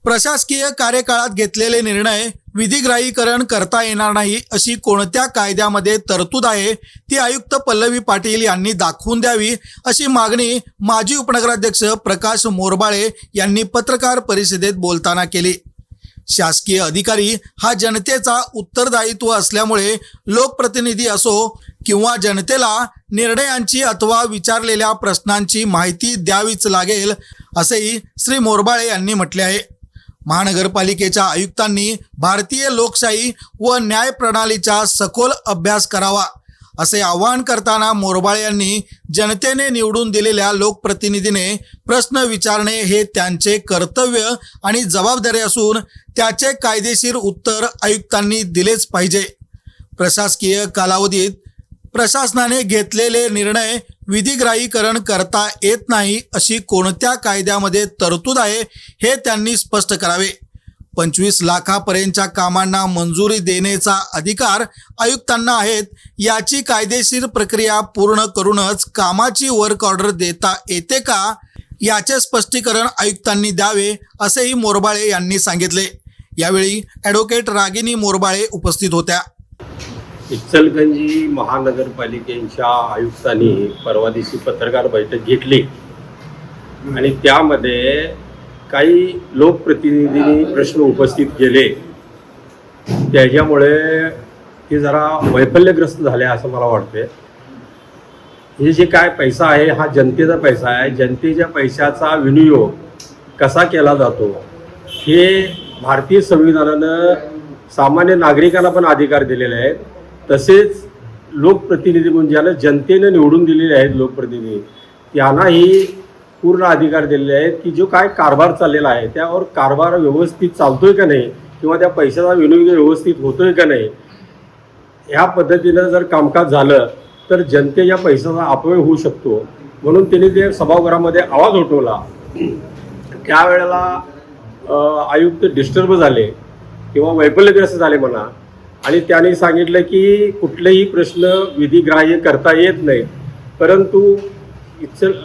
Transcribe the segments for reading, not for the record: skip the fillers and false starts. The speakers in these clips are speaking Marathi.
प्रशासकीय कार्यकाळात घेतलेले निर्णय विधिग्राहीकरण करता येणार नाही अशी कोणत्या कायद्यामध्ये तरतूद आहे ती आयुक्त पल्लवी पाटील यांनी दाखवून द्यावी अशी मागणी माजी उपनगराध्यक्ष प्रकाश मोरबाळे यांनी पत्रकार परिषदेत बोलताना केली। शासकीय अधिकारी हा जनतेचा उत्तरदायित्व असल्यामुळे लोकप्रतिनिधी असो किंवा जनतेला निर्णयांची अथवा विचारलेल्या प्रश्नांची माहिती द्यावीच लागेल असेही श्री मोरबाळे यांनी म्हटले आहे। महानगरपालिकेच्या आयुक्तांनी भारतीय लोकशाही व न्याय प्रणालीचा सखोल अभ्यास करावा असे आवाहन करताना मोरबाळे यांनी जनतेने निवडून दिलेल्या लोकप्रतिनिधीने प्रश्न विचारणे हे त्यांचे कर्तव्य आणि जबाबदारी असून त्याचे कायदेशीर उत्तर आयुक्तांनी दिलेच पाहिजे। प्रशासकीय कालावधीत प्रशासनाने घेतलेले निर्णय विधिग्राहीकरण करता येत नाही अशी कोणत्या कायद्यामध्ये तरतूद आहे हे त्यांनी स्पष्ट करावे। 25 लाखापर्यंतच्या कामांना मंजुरी देण्याचा अधिकार आयुक्तांना आहेत, याची कायदेशीर प्रक्रिया पूर्ण करूनच कामाची वर्क ऑर्डर देता येते का याचे स्पष्टीकरण आयुक्तांनी द्यावे असेही मोरबाळे यांनी सांगितले। यावेळी ॲडव्होकेट रागिनी मोरबाळे उपस्थित होत्या। इचलकरंजी महानगरपालिकेच्या आयुक्तांनी परवा दिवशी पत्रकार बैठक घेतली आणि त्यामध्ये काही लोकप्रतिनिधींनी प्रश्न उपस्थित केले, त्याच्यामुळे ते जरा वैफल्यग्रस्त झाले असं मला वाटते। हे जे काय पैसा आहे हा जनतेचा पैसा आहे, जनतेच्या पैशाचा विनियोग कसा केला जातो हे भारतीय संविधानानं सामान्य नागरिकांना पण अधिकार दिलेले आहेत। तसेच लोकप्रतिनिधी म्हणजे ज्याला जनतेने निवडून दिलेले आहेत लोकप्रतिनिधी त्यांनाही पूर्ण अधिकार दिलेले आहेत की जो काय कारभार चाललेला आहे त्यावर कारभार व्यवस्थित चालतोय का नाही किंवा त्या पैशाचा विनियोग व्यवस्थित होतोय का नाही, ह्या पद्धतीनं जर कामकाज झालं तर जनतेच्या पैशाचा अपव्यय होऊ शकतो। म्हणून त्यांनी ते सभागृहामध्ये आवाज उठवला। त्यावेळेला आयुक्त डिस्टर्ब झाले किंवा वैफल्यग्रस्त झाले म्हणा, आणि त्यांनी सांगितलं की कुठलेही प्रश्न विधिग्राह्य करता येत नाही, परंतु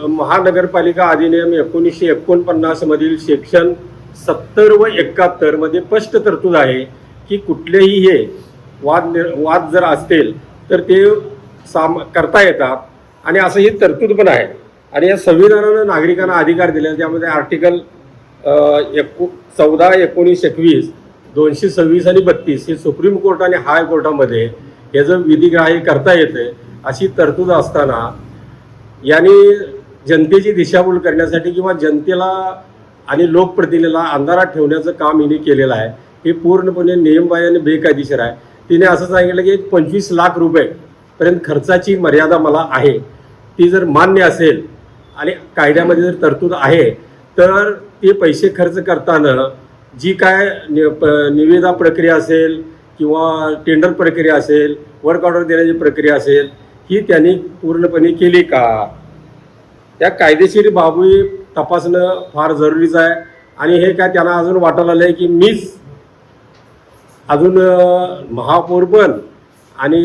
महानगरपालिका अधिनियम 1949 मधील सेक्शन 70 व 71 मध्ये स्पष्ट तरतूद आहे की कुठलेही हे वाद जर असतील तर ते करता येतात आणि असं ही तरतूद पण आहे। आणि या संविधानानं नागरिकांना अधिकार दिले, त्यामध्ये आर्टिकल 14, 19, 21, 226 आणि 32 हे सुप्रीम कोर्ट आणि हाय कोर्टामध्ये हे जर विधिग्राह्य करता येते अशी तरतूद असताना यांनी जनतेची दिशाभूल करण्यासाठी किंवा जनतेला आणि लोकप्रतिनिधीला अंधारात ठेवण्याचं काम हिने केलेलं आहे। हे पूर्णपणे नियमबाह्य आणि बेकायदेशीर आहे। तिने असं सांगितलं की 25 लाख रुपयेपर्यंत खर्चाची मर्यादा मला आहे, ती जर मान्य असेल आणि कायद्यामध्ये जर तरतूद आहे तर ते पैसे खर्च करताना जी काय निविदा प्रक्रिया असेल किंवा टेंडर प्रक्रिया असेल, वर्क ऑर्डर देण्याची प्रक्रिया असेल, ही त्यांनी पूर्णपणे केली का, त्या कायदेशीर बाबी तपासणं फार जरुरीचं आहे। आणि हे काय त्यांना अजून वाटायला आलं आहे की मीच अजून महापौर पण आणि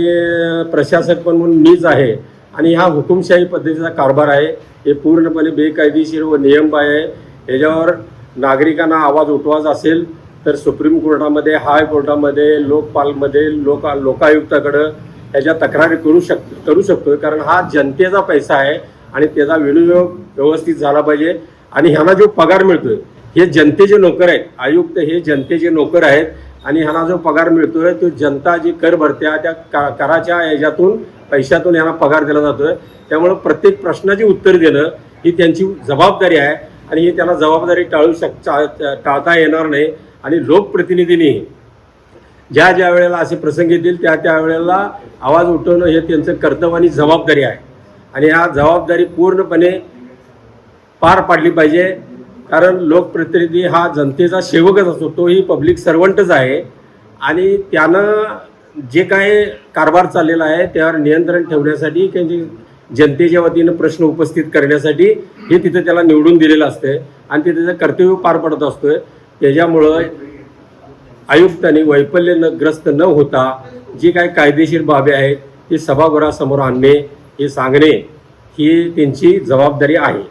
प्रशासक पण म्हणून मीच आहे आणि हा हुकुमशाही पद्धतीचा कारभार आहे, हे पूर्णपणे बेकायदेशीर व नियमबाह्य आहे। याच्यावर नागरिकांना आवाज उठवायचा असेल तर सुप्रीम कोर्टामध्ये, हाय कोर्टामध्ये, लोकपालमध्ये, लोकायुक्ताकडं ह्याच्या तक्रारी करू शकतो, कारण हा जनतेचा पैसा आहे आणि त्याचा विनियोग व्यवस्थित झाला पाहिजे। आणि ह्यांना जो पगार मिळतोय हे जनतेचे नोकर आहेत, आयुक्त हे जनतेचे नोकर आहेत आणि ह्यांना जो पगार मिळतोय तो जनता जी कर भरत्या त्या कराच्या ह्याच्यातून पैशातून ह्यांना पगार दिला जातोय। त्यामुळे प्रत्येक प्रश्नाची उत्तर देणं ही त्यांची जबाबदारी आहे आणि ही त्यांना जबाबदारी टाळता येणार नाही। आणि लोकप्रतिनिधींनी ज्या वेळेला असे प्रसंग येतील त्या वेळेला आवाज उठवणं हे त्यांचं कर्तव्य आणि जबाबदारी आहे आणि ह्या जबाबदारी पूर्णपणे पार पाडली पाहिजे, कारण लोकप्रतिनिधी हा जनतेचा सेवकच असतो, तोही पब्लिक सर्वंटच आहे आणि त्यानं जे काय कारभार चाललेला आहे त्यावर नियंत्रण ठेवण्यासाठी त्यांची जनतेच्या वतीनं प्रश्न उपस्थित करण्यासाठी हे तिथे त्याला निवडून दिलेलं असते आणि ते त्याचं कर्तव्य पार पडत असतोय। त्याच्यामुळं आयुक्तांनी वैफल्यग्रस्त न होता जी काय कायदेशीर बाबी आहेत ती सभागृहासमोर आणणे, हे सांगणे ही त्यांची जबाबदारी आहे।